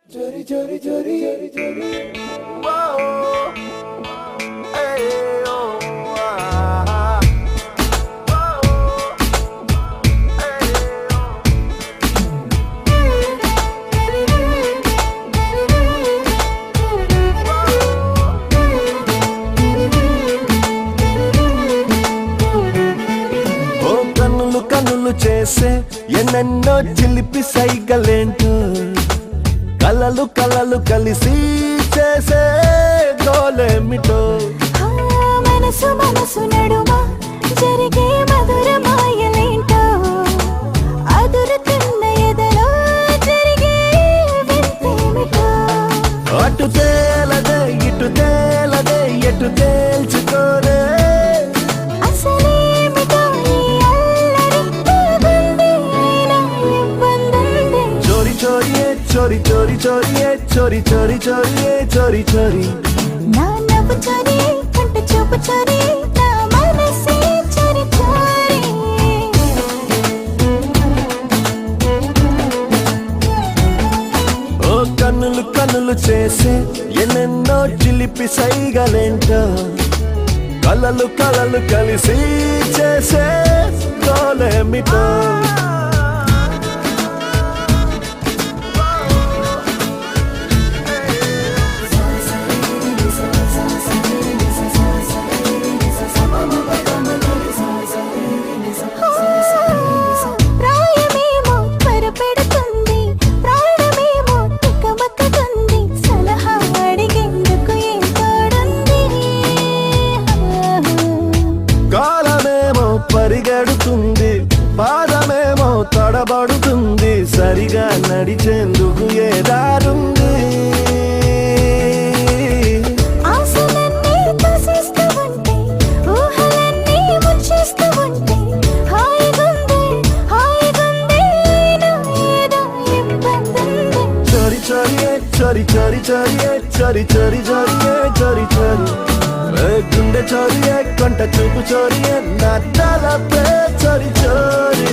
Chori chori chori chori chori. Whoa, hey, oh, ah. Whoa, hey, oh. ఓ కన్నులు కన్నులు చేసే ఎన్నెన్నో చిలిపి సైగలేంటో కలలు కలలు కలిసి చేసే గోలేమిటో మనసు మనసు నడుమ జరిగే మధుర మాయలేంటో అదురుతున్న ఎదలో జరిగే వింతేమిటో అటు తేలదే ఇటు తేలదే ఎటు తేల్చుకోరే అసలేమిటో ఈ అల్లరి ఇబ్బందినా ఇబ్బందుంది చోరి చోరియే చోరి చోరి చోరియే చోరి చోరి చోరియే చోరి చోరి నా నవ్వు చోరీ కంట చూపు చోరీ నా మనసే చోరీ చోరీ ఓ కన్నులు కన్నులు చేసే ఎన్నెన్నో చిలిపి సైగలేంటో కలలు కలలు కలిసి చేసే గోలేమిటో ప్రాయమేమో త్వరపెడుతుంది ప్రాణమేమో తికమకతుంది సలహా అడిగేందుకు ఏం తోడుంది కాలమేమో పరిగెడుతుంది పాదమేమో తడబడుతుంది సరిగా నడిచేందుకు ఏ దారుంది ఆశలన్నీ తోసేస్తూ ఉంటే ఊహలన్నీ ముంచేస్తూ ఉంటే హాయిగుంది హాయిగుంది నా ఏదో ఇబ్బందుంది చోరి చోరియే చోరి చోరి చోరియే చోరి చోరి చోరియే చోరి చోరి ఏ గుండె చోరియే కొంట చూపు చోరియే నా తలపే చోరి చోరి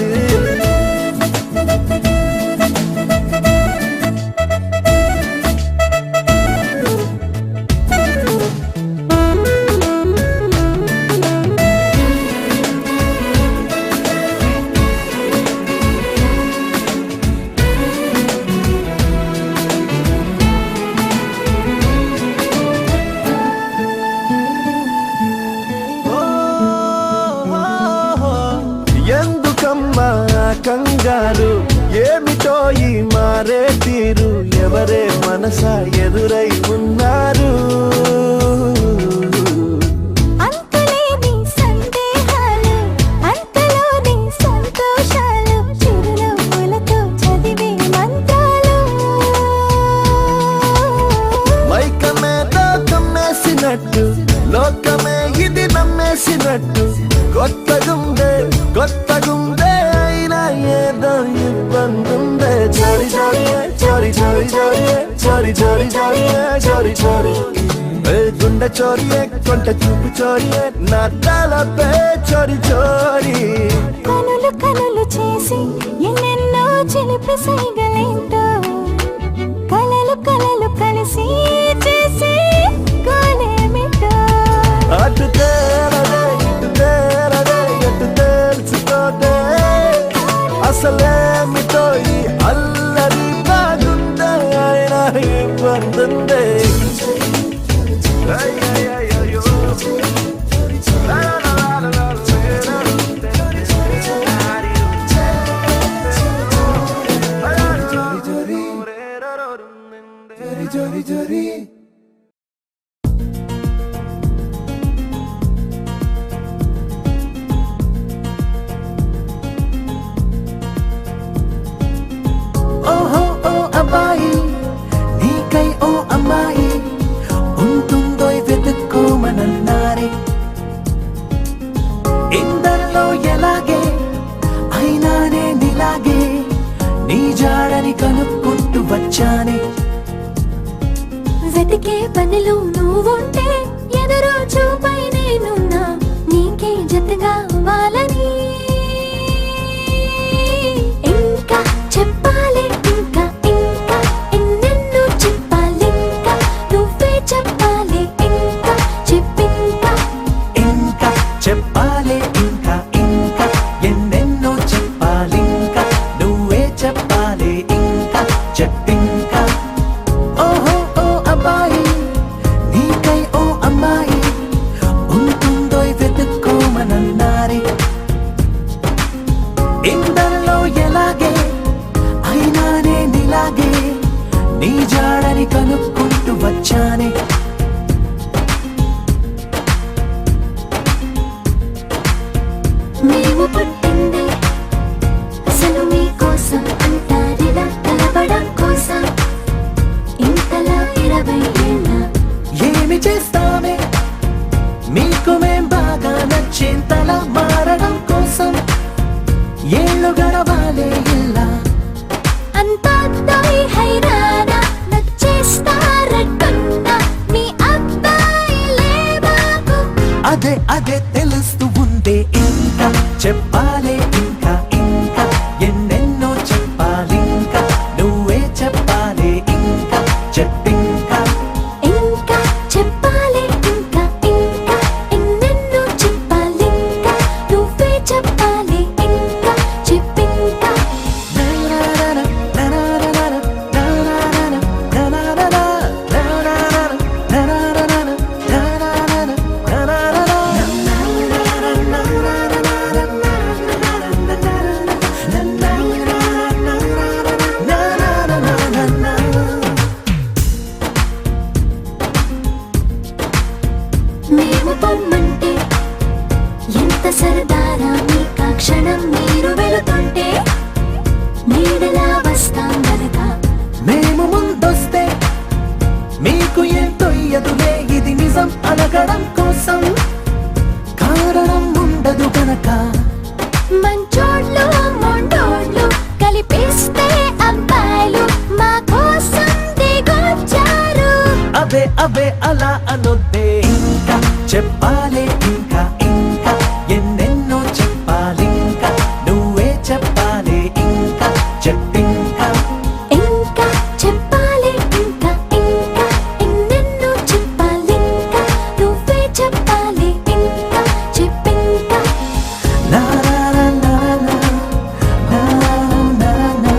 ఎందుకమ్మా కంగారు ఏమిటో ఈ మారే తీరు ఎవరే మనసా ఎదురై ఉన్నారు అంతులేని సందేహాలు అంతలోని సంతోషాలు చిరునవ్వులతో చదివే మంత్రాలు మైకమేదో కమ్మేసినట్టు లోకమే ఇది నమ్మేసినట్టు కొత్తగుందే అయినా ఏదో ఇబ్బందుందే చోరి చోరియే చోరి చోరి చోరియే చోరి చోరి చోరియే చోరి చోరి ఏ గుండె చోరియే కొంట చూపు చోరియే నా తలపే చోరి చోరి కనులు కనులు చేసి ఎన్నెన్నో చిలిపి సైగలేంటో కలలు కలలు కలిసి చేసే గోలేమిటో అటు తేలదే ఇటు తేలదే ఎటు తేల్చుకోదే అసలేమిటో ఈ అల్లరి బాగుందే ఆయన ఇబ్బందుందే Chori chori chori. ఓహో ఓ అబ్బాయి నీకై ఓ అమ్మాయి ఉంటుందో వెతుక్కోమనన్నారే ఇందరిలో ఎలాగే అయినానే నీలాగే నీ జాడని కనుక్కుంటూ వచ్చానే వెతికే పనిలో నువ్వుంటే ఎదురు చూపై నేనున్నా నీకే జతగా అవ్వాలని ఇంకా చెప్పాలి ఇంకా ఇంకా ఎన్నెన్నో నీ జాడని కనుక్కుంటూ వచ్చానే మేము పుట్టింది అసలు మీకోసం అంటారిలా కలవడం కోసం ఇంతలా 20 ఏళ్ళ ఏమి చేస్తామే మీకు మేం బాగా నచ్చేంతలా మారడం కోసం ఏళ్ళు గడవాలే ఇలా అంతా హైరానా నచ్చేస్తారట్టున్నా మీ అబ్బాయిలే మాకు అదే అదే తెలుస్తూ ఉందే ఇంకా చెప్పాలే ఇంకా ఇంకా ఎన్నెన్నో చెప్పాలి ఇంకా నువ్వే చెప్పాలే ఇంకా చెప్పింకా ఇంకా చెప్పాలి ఇంకా ఇంకా ఎన్నెన్నో చెప్పాలి ఇంకా నువ్వే చెప్పాలి ఇంకా చెప్పింకా మేము పొమ్మంటే ఎంత సరదారా మీకా క్షణం మీరు వెళుతుంటే నీడలా వస్తాం గనక మేము ముందొస్తే మీకు ఎంతో ఎదులే ఇది నిజం అనగడం కోసం కారణం ఉండదు గనక మంచోళ్ళు మొండోళ్ళు కలిపేస్తే అబ్బాయిలు మా కోసం దిగొచ్చారు అబే అబే అలా అనొద్దే ఇంకా చెప్పాలే ఇంకా ఇంకా ఎన్నెన్నో చెప్పాలి ఇంకా నువ్వే చెప్పాలి ఇంకా చెప్పింకా ఇంకా చెప్పాలి ఇంకా ఇంకా ఎన్నెన్నో చెప్పాలి ఇంకా నువ్వే చెప్పాలి ఇంకా చెప్పింకా నా నా నా నా నా నా నా నా నా నా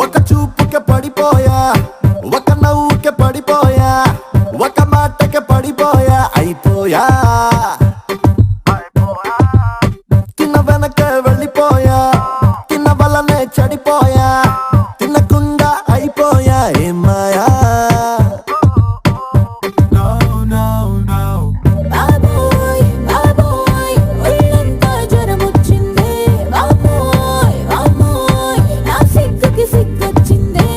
ఒక చూపుకే పడిపోయా ఒక నవ్వుకే పడిపోయా ఒక మాటకే పడిపోయా అయిపోయా తిన్న వెనకే వెళ్ళిపోయా తిన్న వలనే చెడిపోయా తినకుండా అయిపోయా ఏమాయా బాబోయ్ బాబోయ్ ఒళ్ళంతా జ్వరమొచ్చిందే బాబోయ్ బాబోయ్ నా సిగ్గుకి సిగ్గొచ్చిందే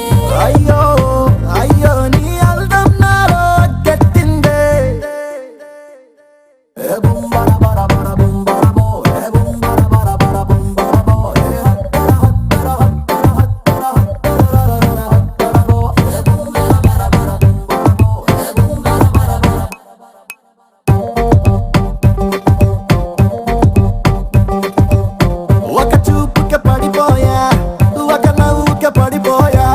అయ్యో అయ్యో నీ అల్దం నాలో గట్టిందే ఏ బుంబర బర బర బుంబర బో ఏ బుంబర బర బర బుంబర బో ఏ హత్తర హత్తర హత్తర హత్తర హత్తర హత్తర బో ఏ బుంబర బర బర బుంబర బో ఏ బుంబర బర బర ఒక చూపుకే పడిపోయా ఒక నవ్వుకే పడిపోయా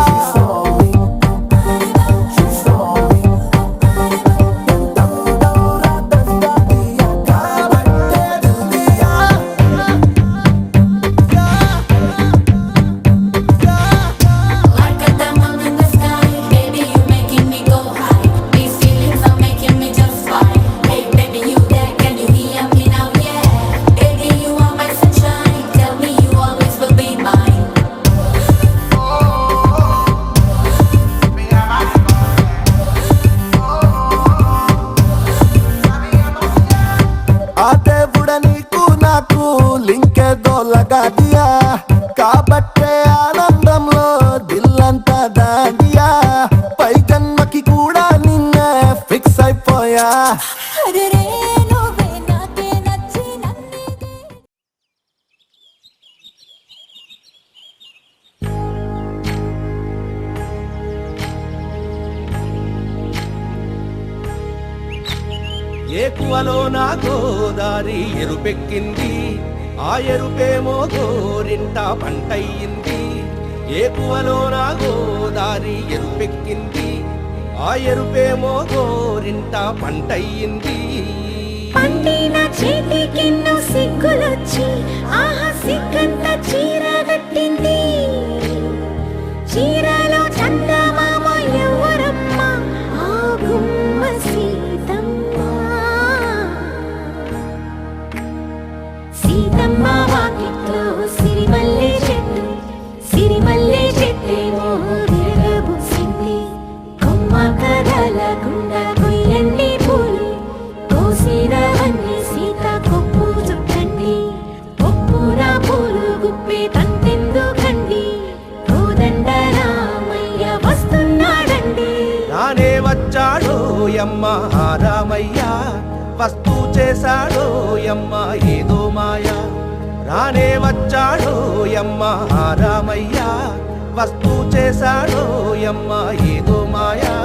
Like a diamond in the sky, baby, you making me go high. These feelings are making me just fine. Hey, baby, you there? Can you hear me now? Yeah, baby, you are my sunshine. Tell me you always will be mine. ఆ దేవుడ నీకు నాకు లింకేదో లగా దియా కాబట్టే ఆనందంలో దిల్లంతా దాండియా పై జన్మకి కూడా నిన్నే fix అయిపోయా అరే నువ్వు నా గోదారి ఎరుపెక్కింది, ఆ ఎరుపేమో గోరింట పంటయ్యింది. ఏకువలో నా గోదారి ఎరుపెక్కింది, ఆ ఎరుపేమో గోరింట పంటయ్యింది. పండిన చేతికెన్నో సిగ్గులొచ్చి ఆహా సిగ్గంత చీర కట్టింది. చీరలో చందమామ ఎవరమ్మ, ఆ గుమ్మ సీతమ్మ. సీతమ్మ వాకిట్లో సిరిమల్లె చెట్టు, సిరిమల్లె చెట్టేమో విరగబూసింది. కొమ్మ కదలకుండా కొయ్యండి పూలు, కోసిరవన్నీ సీత కొప్పు చుట్టండి. కొప్పున పూలు గుప్పే తంతెందుకండి, కోదండ రామయ్య వస్తున్నాడండి. రానే వచ్చాడో యమ్మ రామయ్య, వస్తూ చేశాడో యమ్మ ఏదో మాయ. రానే వచ్చాడో యమ్మ రామయ్య, వస్తూ చేశాడో యమ్మ ఏదో మాయా.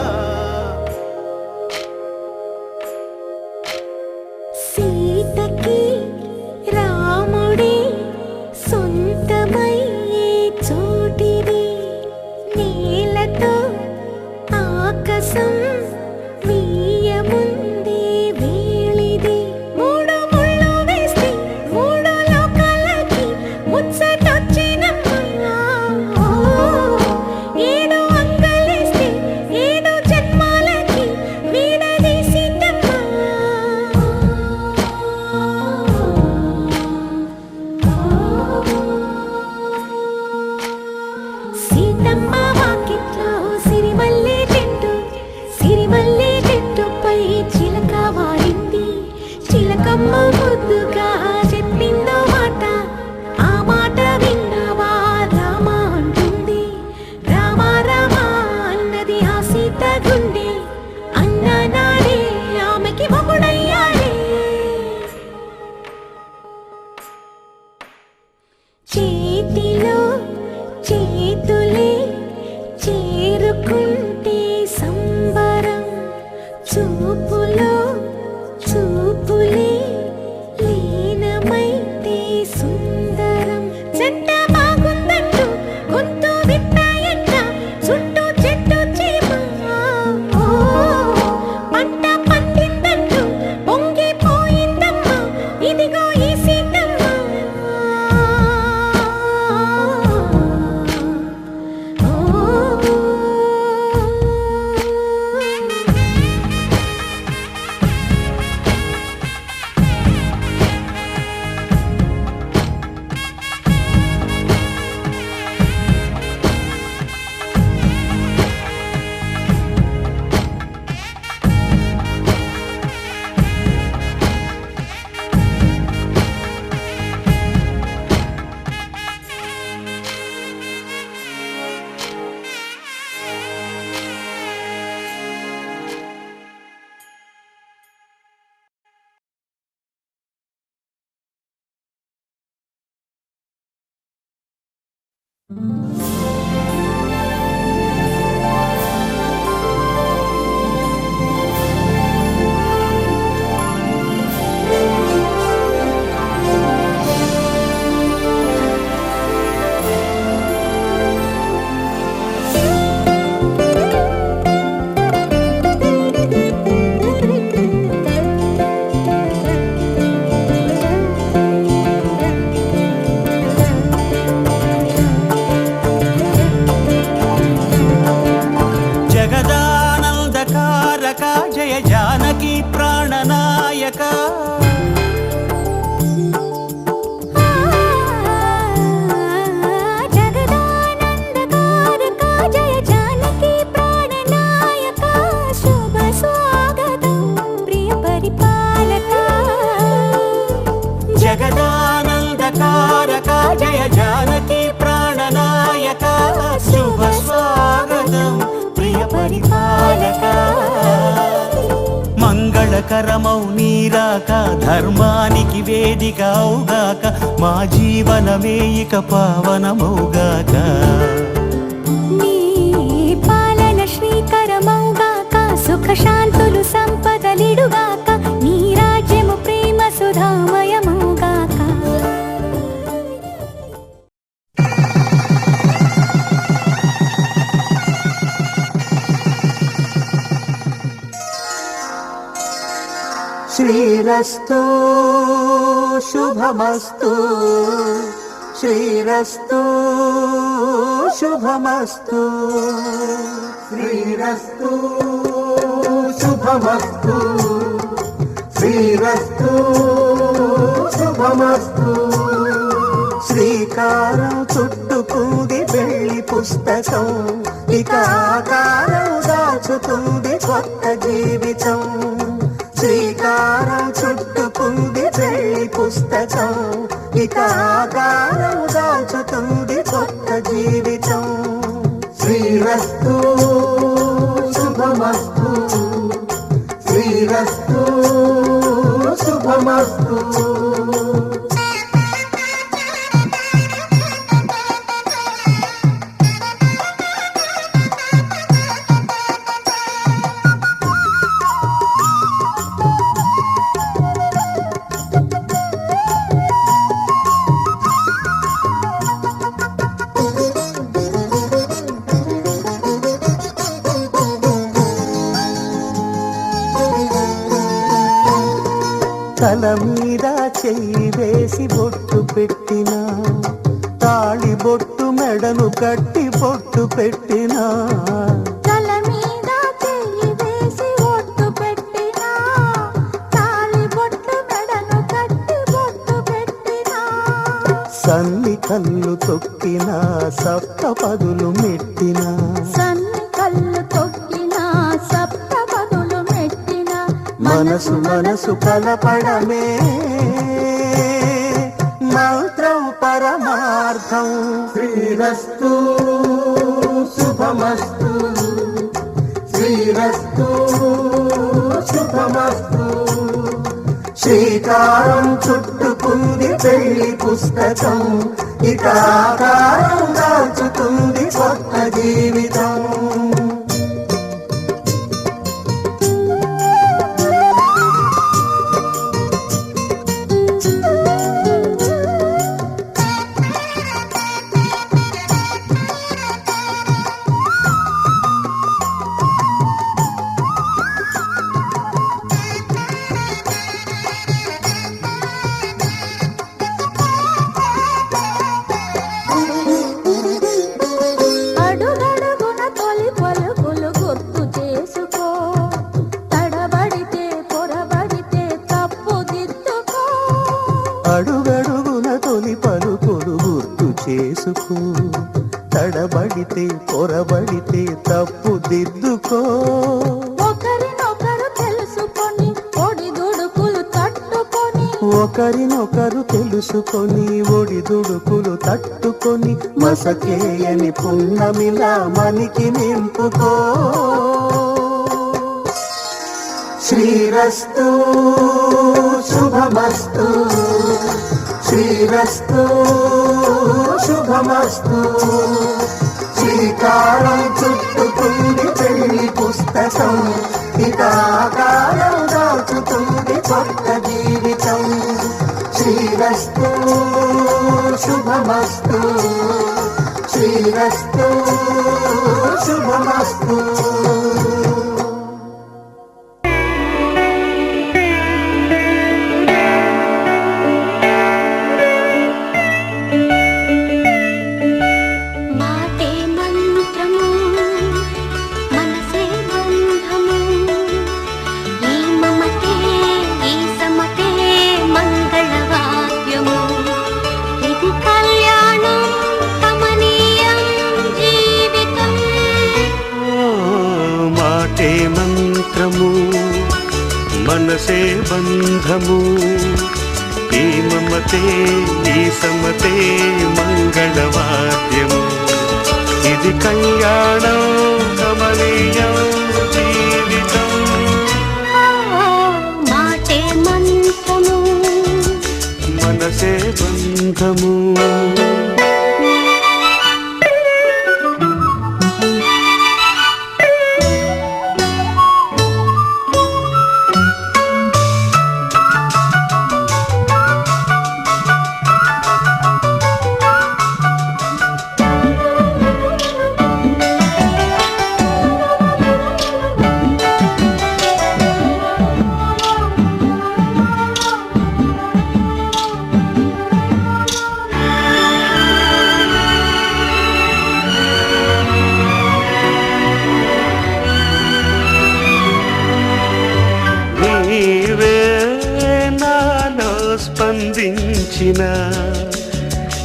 సీతకి రాముడే సొంతమయ్యే చోటిది, నేలతో ఆకాశం వీయముందే వేళిది. మూడు ముళ్ళు వేస్తే మూడు లోకాలకి ముచ్చటొచ్చినమ్మా. ఏడు అంగలేస్తే ఏడు జన్మాలకి వీడదీసిందమ్మా. సీతమ్మ వాకిట్లో సిరిమల్లె చెట్టు, సిరిమల్లె చెట్టుపై చిలక వాడింది. చిలకమ్మ ముద్దుగా చెప్పిందో మాట, ఆ మాట విన్నవా రామ అంటుంది. రామ రామ అన్నది ఆ సీత గుండె, అన్న నాడే ఆమెకి మొగుడయ్యాడే. చేతిలో చేతులే చేరుకుంటే సంబరం, చూపులో చూపులే లీనమైతే సుందరం. జంట బాగుందంటూ గొంతు విప్పాయంట చుట్టూ చెట్టు చీమ. పంట పండిందంటూ పొంగిపోయిందమ్మా, ఇదిగో ఈ సీతమ్మ. మంగళకరమౌ నీరాక ధర్మానికి వేదికవుగాక మా జీవనమే ఇక పావనమౌగాక నీ పాలన శ్రీకరమౌగాక సుఖ శాంతులు సంపదలిడుగాక నీ రాజ్యము సుధామయముగాక. శ్రీరస్తు శుభమస్తు శ్రీరస్తు శుభమస్తు శ్రీరస్తు శుభమస్తు శ్రీరస్తు శుభమస్తు. శ్రీకారం చుట్టుకుంది పెళ్లి పుస్తకం, ఇక ఆకారం దాచుతుంది కొత్త జీవితం. శ్రీకారం చుట్టుకుంది పెళ్లి పుస్తకం, ఇక ఆకారం దాచుతుంది కొత్త జీవితం. శ్రీరస్తు శుభమస్తు శ్రీరస్తు శుభమస్తు. తల మీద చెయ్యి వేసి బొట్టు పెట్టినా, తాళి బొట్టు మెడను కట్టి బొట్టు పెట్టినా. తల మీద చెయ్యి వేసి బొట్టు పెట్టినా, తాళి బొట్టు మెడను కట్టి బొట్టు పెట్టినా. సన్ని కళ్ళు తొక్కినా, సప్త పదులు మెట్టినా. సన్ని కళ్ళు తొక్కినా, సప్త పదులు మెట్టినా. మనసు మనసు కలపడమే మంత్రం పరమార్థం. శ్రీరస్తు శుభమస్తు శ్రీరస్తు శుభమస్తు. శ్రీకారం చుట్టుకుంది పెళ్లి పుస్తకం, ఇక ఆకారం దాచుతుంది కొత్త జీవితం. అడుగడుగున తొలి పలుకులు గుర్తు చేసుకో, తడబడితే పొరబడితే తప్పు దిద్దుకో. అడుగడుగున తొలి పలుకులు గుర్తు చేసుకో, తడబడితే పొరబడితే తప్పు దిద్దుకో. ఒకరినొకరు తెలుసుకొని ఒడిదుడుకులు తట్టుకొని, ఒకరినొకరు తెలుసుకొని ఒడిదుడుకులు తట్టుకొని, మసకేయని పున్నమిలా మనికి నింపుకో. శ్రీరస్తు శుభమస్తు శ్రీరస్తు శుభమస్తు. శ్రీకారం చుట్టుకుంది పెళ్లి పుస్తకం, ఇక ఆకారం దాచుతుంది కొత్త జీవితం. శ్రీరస్తు శుభమస్తు శ్రీరస్తు శుభమస్తు. మాటే మంత్రము మనసే బంధము, ఈ మమతే ఈ సమతే మంగళవాద్యము. ఇది కళ్యాణం కమనీయం జీవితం. మాటే మంత్రము మనసే బంధము, ఈ మమతే ఈ సమతే మంగళవాద్యము. ఇది కళ్యాణం కమనీయం జీవితం. మాటే మంత్రము మనసే బంధము. బంధించిన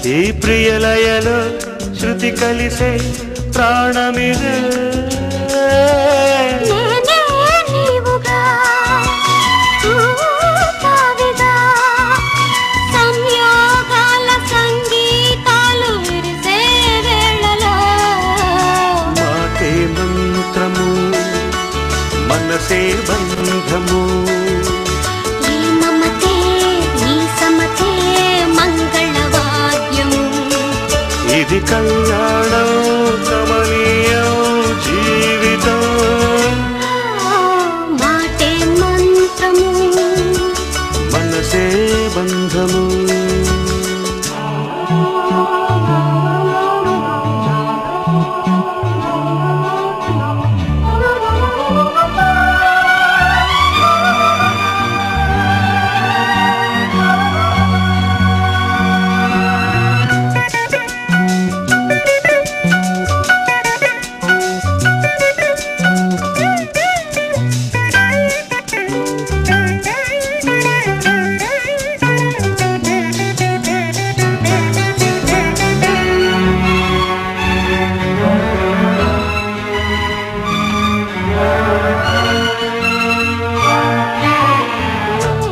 ఈ ప్రియలయలో శృతి కలిసే ప్రాణమిదే నేనే నీవుగా తావిగా సంయోగాల సంగీతాలు విరిసే వేళలో మాటే మంత్రము మనసే బంధము ఈ మమతే నీ సమతే మంగళవాద్యము ఇది కళ్యాణం కమనీయం జీవితం మాటే మంత్రము మనసే బంధము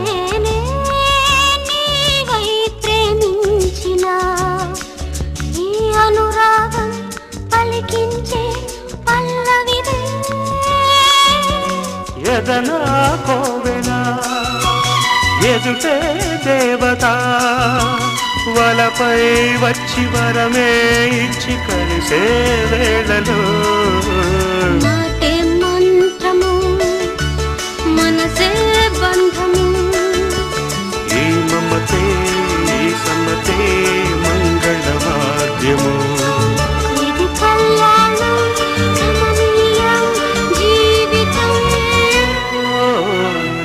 నేనే నీవై ప్రేమించిన ఈ అనురాగం పలికించే పల్లవిదే ఎదనా కోవెనా ఎదుటే దేవత వలపై వచ్చి వరమే ఇచ్చి కలిసే వేళలో మాటే మంత్రము మనసే బంధము ఈ మమతే ఈ సమతే మంగళవాద్యము ఇది కళ్యాణం కమనీయం జీవితం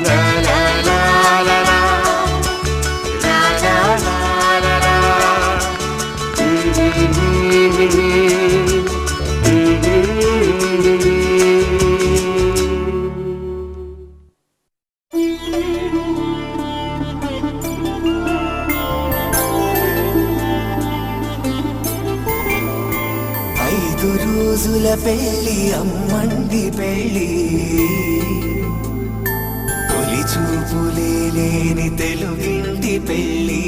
లా లా లా లా లా. లా లా లా లా లా. ఐదు రోజుల పెళ్లి అమ్మండి పెళ్లి తొలి చూపులే లేని తెలుగింటి పెళ్లి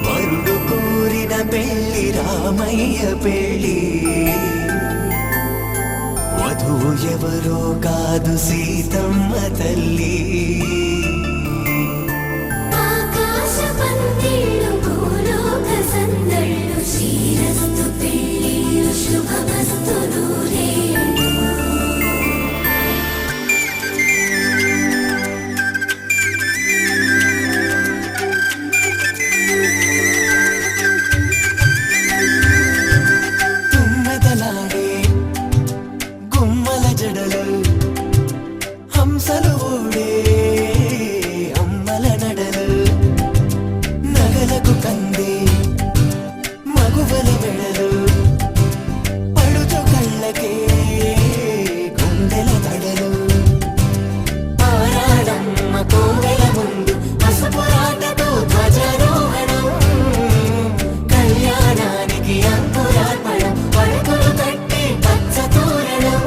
వరుడు కోరిన పెళ్లి రామయ్య పెళ్లి వధువు ఎవరో కాదు సీతమ్మ తల్లి ఆకాశ పందిళ్ళు భూలోక సందళ్ళు శ్రీరస్తు పెళ్ళిళ్ళు శుభమస్తు నూరేళ్ళు తుమ్మెదలాడే గుమ్మల జడలు హంసలు ఊడే అమ్మల నడలు నగలకు కందే మగువల వెడలు పడుచు కళ్ళకే గుండెల తడలు ఆరాడమ్మ కోవెల ముందు పసుపురాటతో ధ్వజారోహణం కళ్యాణానికి అంకురార్పణం పడుకులు కట్టి పచ్చ తోరణం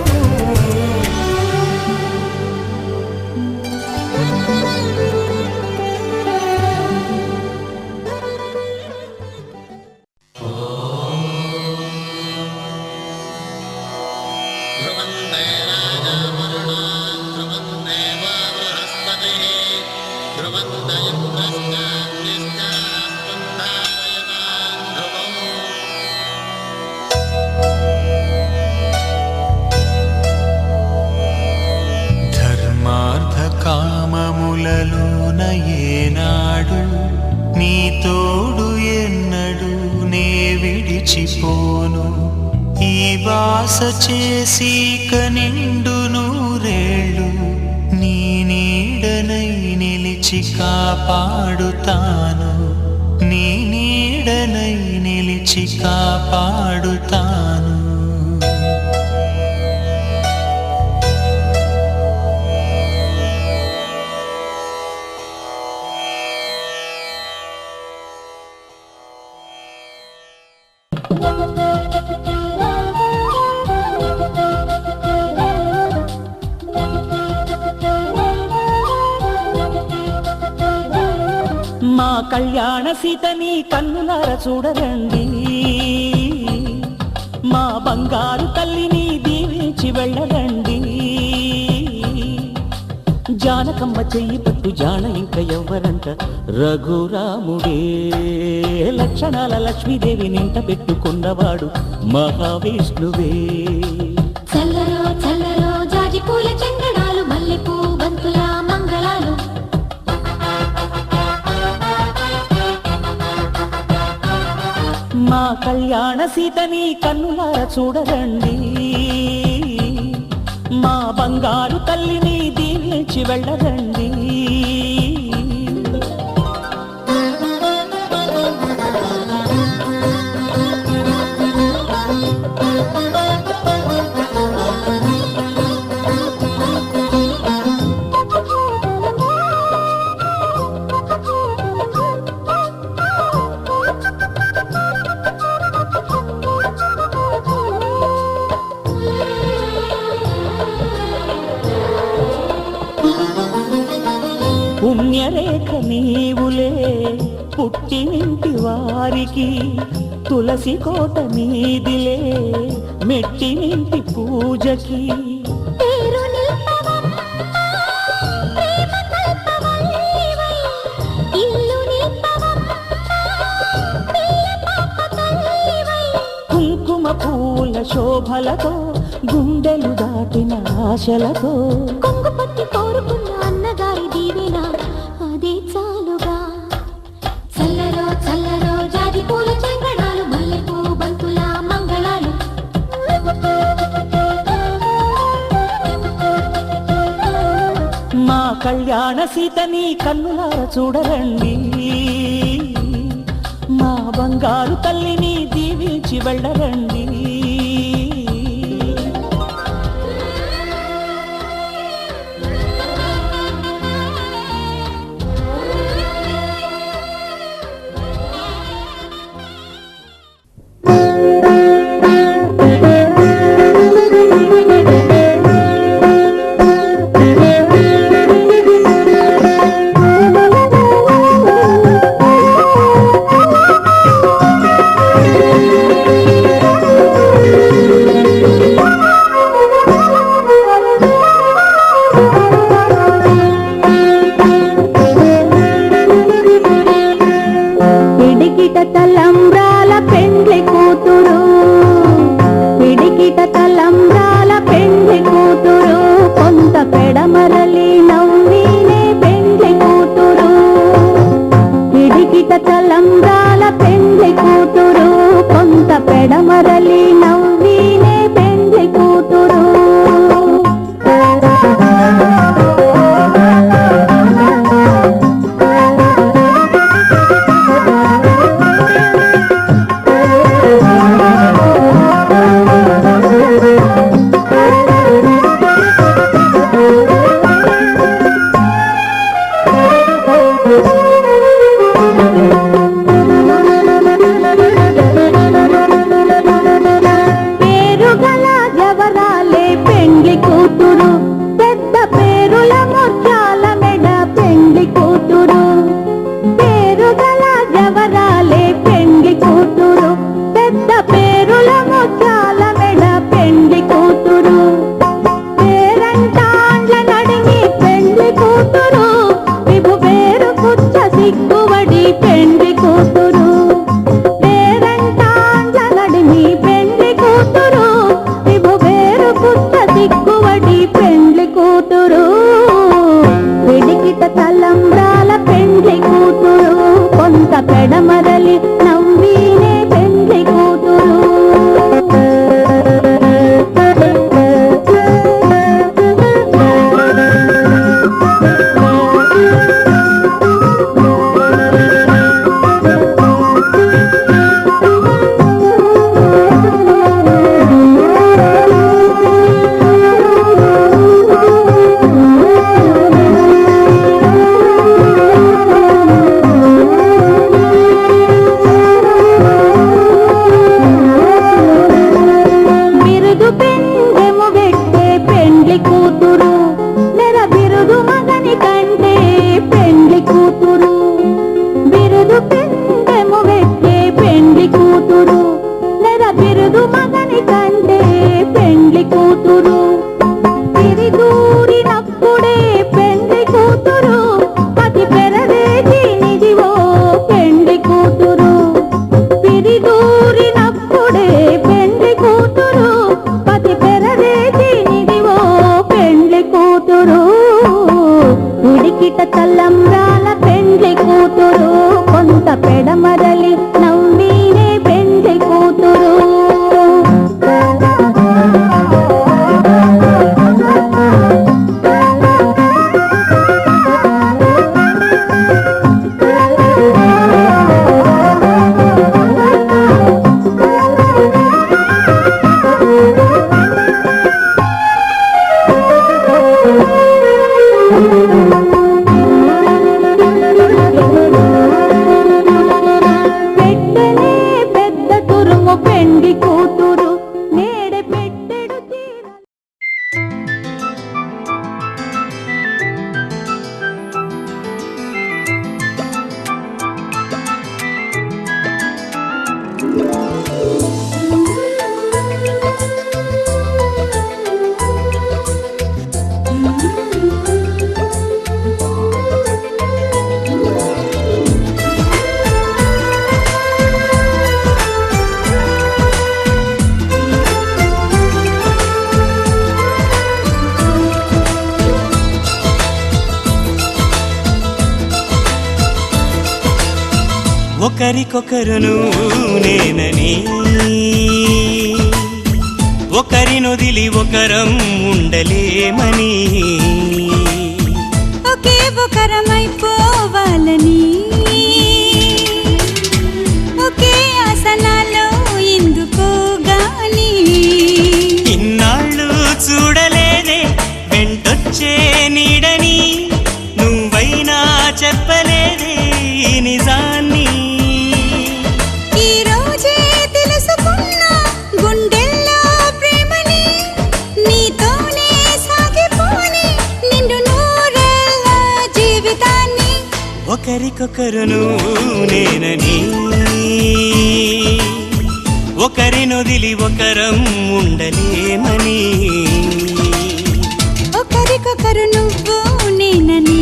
ధర్మార్థ కామములలోన ఏనాడు నీ తోడు ఎన్నడు నే విడిచిపోను ఈ వాస చేసి నిండు నూరేళ్ళు నీ నీడనై నిలిచి కాపాడుతాను నీ నీడనై నిలిచి కాపాడుతాను కళ్యాణ సీతని కన్నులార చూడరండి, మా బంగారు తల్లిని దీవించి వెళ్ళరండి. జానకమ్మ చెయ్యి పట్టు జాన ఇంక ఎవ్వరంట, రఘురాముడే లక్షణాల లక్ష్మీదేవి నింట పెట్టుకున్నవాడు మహావిష్ణువే. చల్లరో చల్లరో జాజి పూల చందనాలు, మల్లెపూ బంతుల మంగళాలు. మా కళ్యాణ సీతని కన్నులార చూడరండి, మా బంగారు తల్లిని దీవించి వెళ్ళరండి. పుణ్యరేఖ నీవులే పుట్టినింటి వారికి, తులసి కోట నీదిలే మెట్టినింటి పూజకి. పేరు నిల్పవమ్మ, ప్రేమ కల్పవల్లివై, ఇల్లు నిల్పవమ్మ, పిల్ల పాప తల్లివై. కుంకుమ పూల శోభలతో గుండెలు దాటిన ఆశలతో, కొంగు పట్టి కోరుకున్న అన్నగారి దీవెన అదే చాలుగా. చల్లరో చల్లరో జాజి పూల చందనాలు, మల్లెపూ బంతుల మంగళాలు. మా కళ్యాణ సీతని కన్నులార చూడరండి, మా బంగారు తల్లిని దీవించి వెళ్ళరండి. ఒకరికొకరును నేనని ఒకరినొదిలి ఒకరం ఉండలేమని ఒకే ఒకరమైపోవాలని ఒకే ఆసనాలో ఎందుకో గాని ఇన్నాళ్ళు చూడలేదే వెంటొచ్చే నీడని నువ్వైనా చెప్పలేదే ఈ నిజాన్ని ఈ రోజే తెలుసుకున్నా గుండెల్లో ప్రేమని నీతోనే సాగిపోని నిండు నూరేళ్ళ జీవితాన్ని ఒకరికొకరును నేనని ఒకరినొదిలి ఒకరం ఉండలేమని ఒకరికొకరు నువ్వు నేనని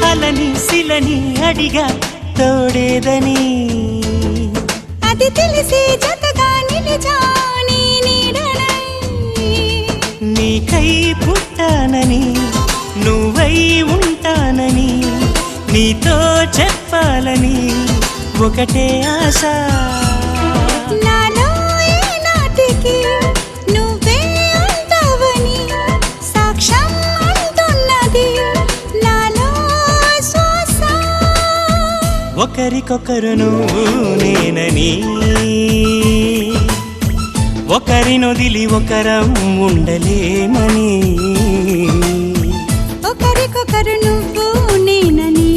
అలని శిలని అడిగా తోడేదని అది తెలిసి జతగా నిలిచాని నీడనై నీకై పుట్టానని నువ్వై ఉంటానని నీతో చెప్పాలని ఒకటే ఆశ నాలో ఏనాటికి నువ్వే ఉంటావని సాక్ష్యం అంటున్నది నాలో శ్వాస ఒకరికొకరును నేనని ఒకరినొదిలి ఒకరం ఉండలేమని ఒకరికొకరు నువ్వు నేనని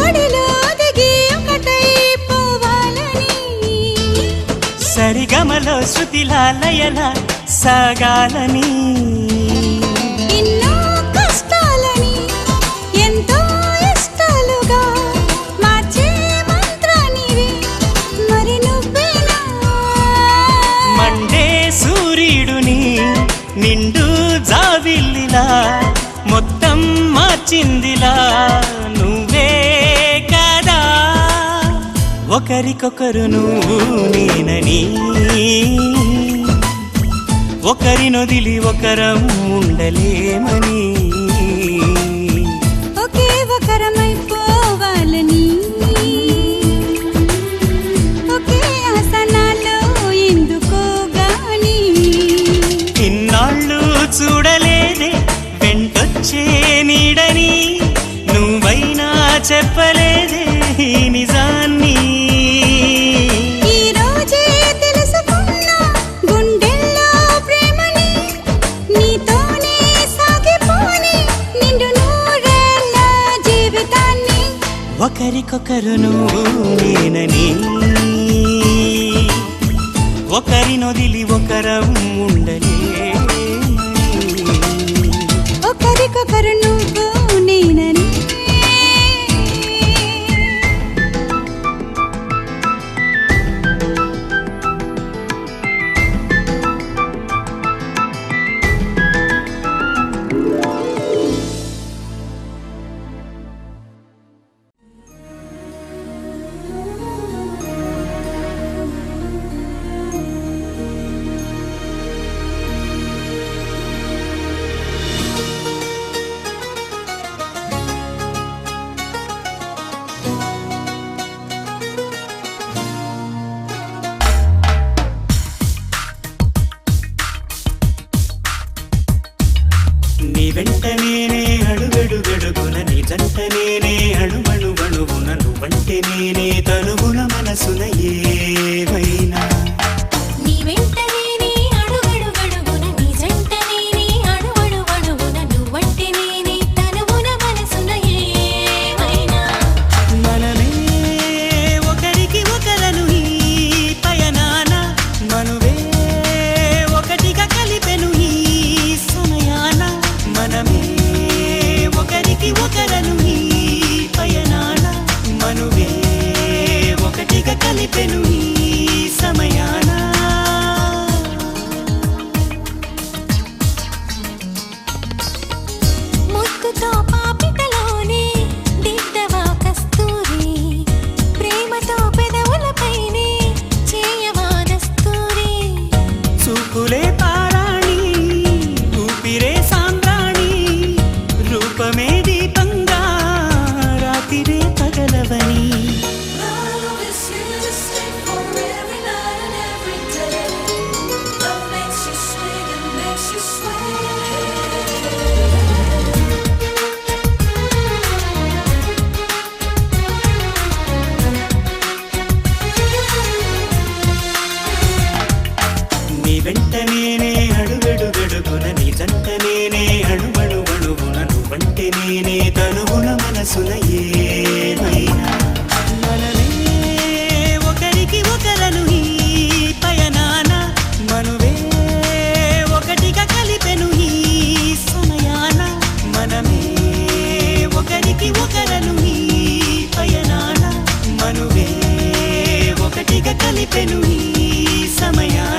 ఒడిలో దిగి ఒకటై పోవాలని సరిగమలో శృతిలా లయలా సాగాలని ఎన్నో కష్టాలని ఎంతో ఇష్టాలుగా మార్చే మంత్రానివి మరి నువ్వేనా మండే సూర్యుడుని నిండు జావిల్లిలా మొత్తం మార్చిందిలా నువ్వే కదా ఒకరికొకరును నేనని ఒకరినొదిలి ఒకరం ఉండలేమని ఒకే ఒకరమైపోవాలని ఒకే ఆసనాలో ఎందుకో గాని ఇన్నాళ్ళు చూడలేదే వెంటొచ్చే నీడని నువ్వైనా చెప్పలేదే ఈ నిజాన్ని ఈ రోజే తెలుసుకున్నా గుండెల్లో ప్రేమని నీతోనే సాగిపోని నిండు నూరేళ్ళ జీవితాన్ని ఒకరికొకరును నేనని ఒకరినొదిలి ఒకరం ఉండలేమని ఒకరికొకరు నువ్వు నేనని వెంట నేనే అడుగడుగడుగున నీ జంట నేనే అణువణువణువున నువ్వంటే నేనే తనువున మనసున ఏమైనా నీ వెంట నేనే అడుగడుగడుగున నీ జంట నేనే అణువణువణువున నువ్వంటే నేనే తనువున మనసున ఏమైనా మనమే ఒకరికి ఒకరను ఈ పయనాన మనువే ఒకటిగా కలిపెను ఈ సమయాన మనమే ఒకరికి ఒకరను ఈ పయనాన మనువే ఒకటిగా కలిపెను ఈ సమయాన ముద్దుతో పాపిటలోనే దిద్దవా కస్తూరి ప్రేమతో పెదవులపైనే చేయవా దస్తూరి చూపులే పారాణి ఊపిరే సాంబ్రాణి రూపమే దీపంగా రాతిరే పగలవని Love is here to stay for every night and every day. Love makes you swing and makes you sway. నీ వెంట నేనే అడుగడుగడుగున నీ జంట నేనే అణువణువణువున నువ్వంటే నేనే తనువున మనసున ఏమైనా మనమే ఒకరికి ఒకరను ఈ పయనాన మనువే ఒకటిగా కలిపెను ఈ సమయాన మనమే ఒకరికి ఒకరను ఈ పయనాన మనువే ఒకటిగా కలిపెను ఈ సమయాన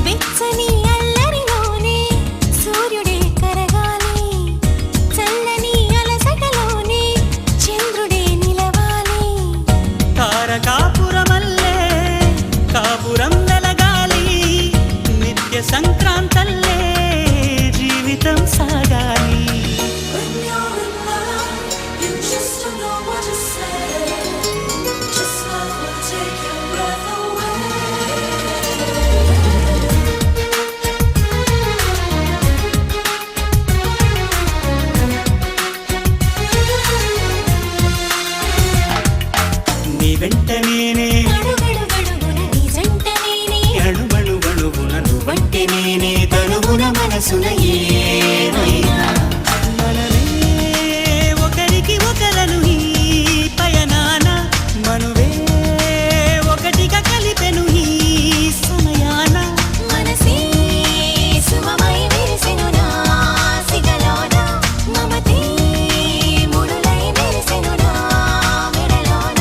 వెచ్చని అల్లరిలోనే సూర్యుడే కరగాలి చల్లని అలసటలోనే చంద్రుడే నిలవాలి తారకాపురమల్లే కాపురం వెలగాలి నిత్య సంక్రాంతల్లే జీవితం సాగాలి When you're in love, you just don't know what to say. Just love will take your breath away. నీ వెంట నేనే అడుగడుగడుగున నీ జంట నేనే అణువణువణువున నువ్వంటే నేనే తనువున మనసున ఏమైనా మనమే ఒకరికి ఒకరను ఈ పయనాన మనువే ఒకటిగా కలిపెను ఈ సమయాన మనసే సుమమై విరిసెను నా సిగలోన మమతే ముడులై మెరిసెను నా మెడలోన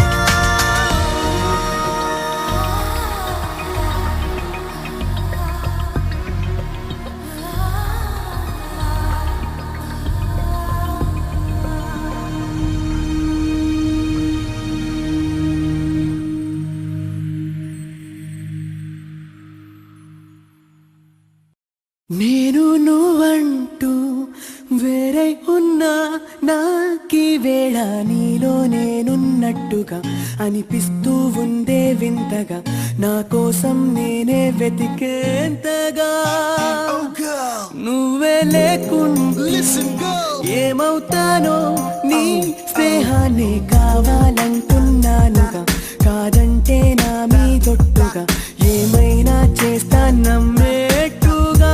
నేను నువ్వంటూ వేరే ఉన్నా నాకీ వేళ నీలో నేనున్నట్టుగా అనిపిస్తూ ఉందే వింతగా నా కోసం నేనే వెతికేంతగా నువ్వే లేకుండా ఏమవుతానో నీ స్నేహాన్ని కావాలంటున్నానుగా కాదంటే నా మీదొట్టుగా ఏమైనా చేస్తా నమ్మేట్టుగా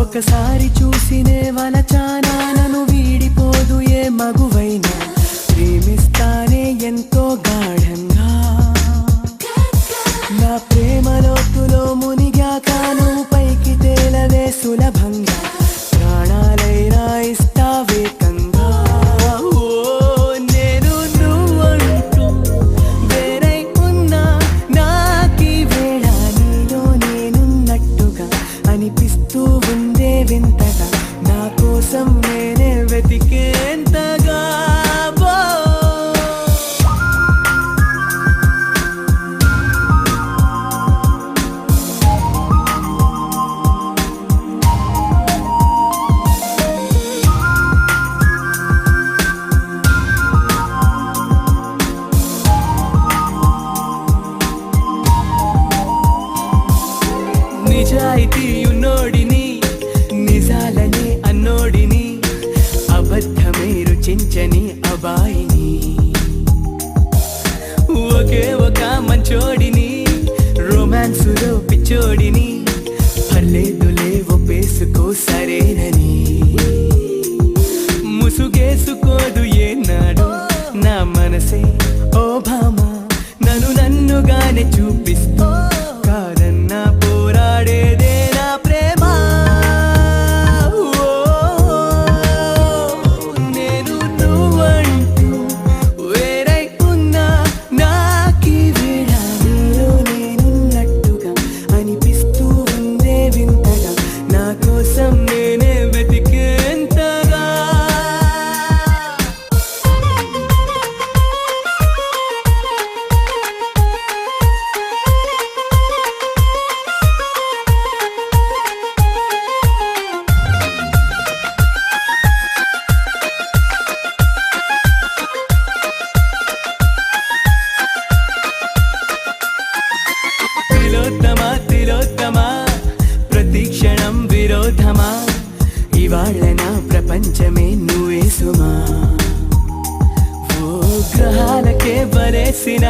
ఒకసారి చూసినే వలచానా నన్ను వీడిపోదు ఏ మగువైనా ప్రేమిస్తానే ఎంతో గాఢంగా నా ప్రేమ లోతులో మునిగాక నువ్వు పైకి తేలవే సులభంగా ప్రాణాలైనా ఇస్తావేకంగా ఓ చించని అబాయిని ఒకే ఒక మంచోడిని రొమాన్సులో పిచ్చోడిని పర్లేదులే ఒప్పేసుకో సరేనని ముసుగేసుకోదు ఏనాడు నా మనసే ఓ భామ నన్నుగానే చూపిస్తూ కాదన్నా పోరాడేదే నా ప్రేమ నేను నువ్వంటూ వేరై ఉన్నా నాకీ వేళ నీలో నేనున్నట్టుగా అనిపిస్తూ ఉందే వింతగా నా కోసం నేనే వెతికేంతగా తిలోత్తమా ప్రతిక్షణం విరోధమా ఇవాళ నా ప్రపంచమే నువ్వే సుమా ఓ గ్రహాలకే బలేసిన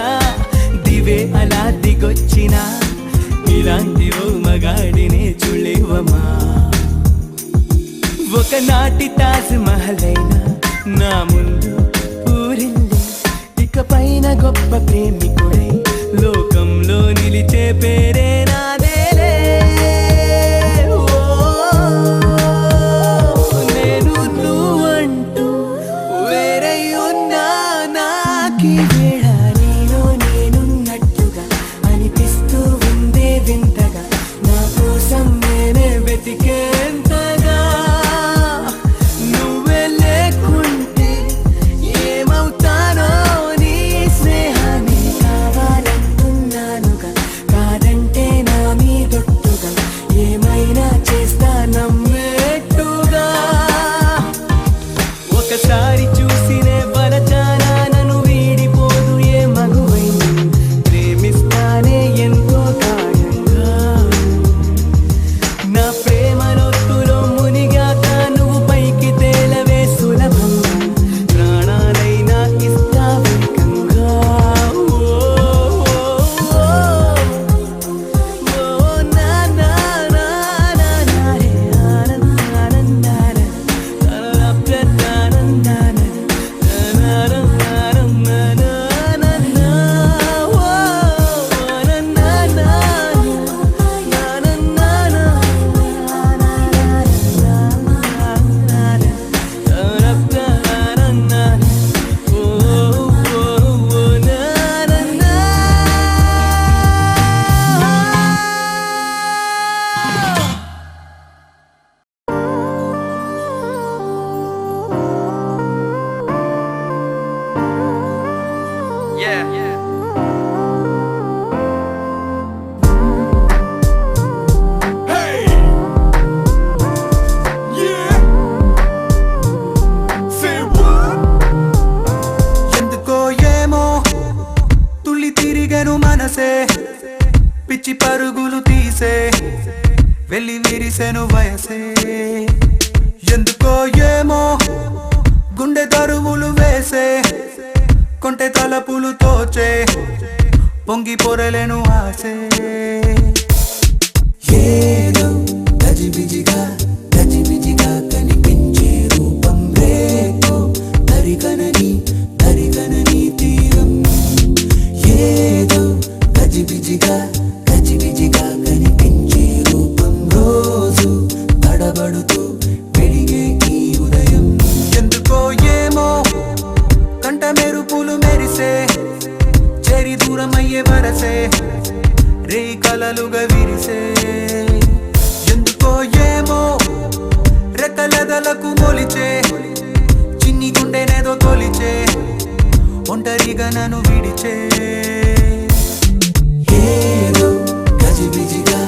దివే అలా దిగొచ్చిన ఇలాంటి ఓ మగాడినే చూలేవమా ఒకనాటి తాజ్ మహలైనా నా ముందు ఊరిల్లి ఇకపైన గొప్ప ప్రేమికుడై లోకంలో నిలిచే పేరే నాదేలే నేను నువ్వంటూ వేరై ఉన్నా నాకీ వేళ నీలో నేనున్నట్టుగా అనిపిస్తూ ఉందే వింతగా నా కోసం నేనే వెతికేంతగా నువ్వే లేకుంటే ఏమవుతానో నీ స్నేహాన్ని కావాలంటున్నానుగా కాదంటే నా మీదొట్టుగా ఏమైనా చేస్తా నమ్మేట్టుగా ఒకసారి చూసినే వలచానా నన్ను వీడిపోదు ఏ మగువైనా ప్రేమిస్తానే ఎంతో గాఢంగా నా ప్రేమ లోతులో మునిగాక నువ్వు పైకి తేలవే సులభంగా ప్రాణాలైనా ఇస్తా వేగంగా నా నా నా నా నా రే ఆనందానందాన తనలప్రతానందాన ఎందుకో ఏమో తుళ్ళి తిరిగెను మనసే పిచ్చి పరుగులు తీసే వెళ్ళి విరిసెను వయసే ఎందుకో ఏమో గుండె దరువులు వేసే కొంటె తలపులు తోచే పొంగి పొరలేను ఆసే ఏదో గజిబిజిగా కనిపించే రూపం రేతో తరిగనని తీరం ఏదో గజిబిజిగా కనిపించే రూపం రోజు తడబడుతూ వెలిగే ఈ ఉదయం ఎందుకో ఏమో కంట మెరుపులు మెరిసే చెరి దూరమయ్యే వరసే రే కలలుగా విరిసే ఎందుకో ఏమో రెక్కలెదలకు మొలిచే చిన్ని గుండెనేదో తొలిచే ఒంటరిగా నన్ను విడిచే ఏదో గజిబిజిగా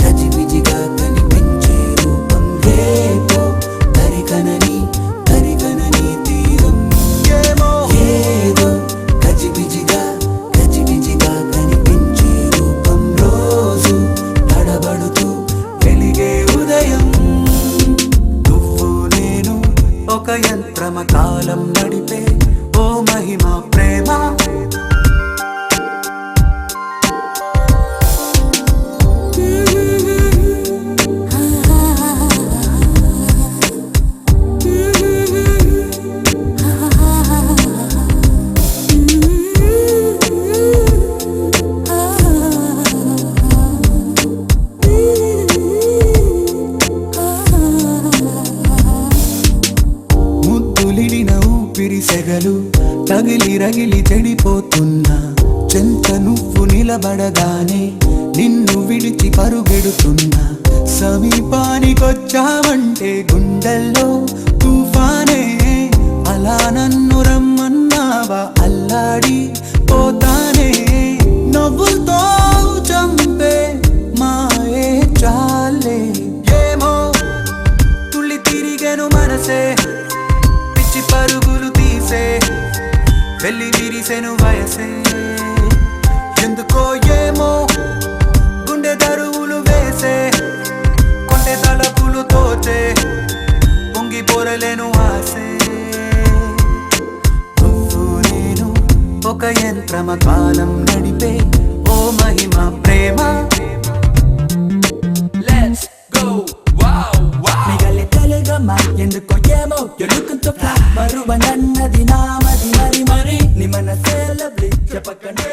కనిపించే రూపం రేతో తరిగనని తీరం ఏమో ఏదో గజిబిజిగా కనిపించే రూపం రోజు తడబడుతూ వెలిగే ఉదయం నువ్వు నేను ఒక యంత్రమ కాలం నడిపే ఓ మహిమ ప్రేమ సెగలు తగిలి రగిలి చెడిపోతున్నా చెంత నువ్వు నిలబడగానే నిన్ను విడిచి పరుగెడుతున్నా సమీపానికొచ్చావంటే గుండెల్లో తుఫానే అలా నన్ను రమ్మన్నావా అల్లాడి పోతానే నవ్వుతో చంపే మాయే చాలే ఏమో తుళ్ళి తిరిగెను మనసే పిచ్చి పరుగులు వెళ్ళి విరిసెను వయసే ఎందుకో ఏమో గుండె దరువులు వేసే కొంటె తలపులు తోచే పొంగి పొరలేను ఆసే నువ్వు నేను ఒక యంత్రమ కాలం నడిపే ఓ మహిమ ప్రేమ Let's go wow wow మిగలి తెలుగమ్మ ఎందుకో ఏమో you're looking to fly మరువ నన్నది నామది మరి మరి నీ మనసే లవ్లీ చెప్పకనే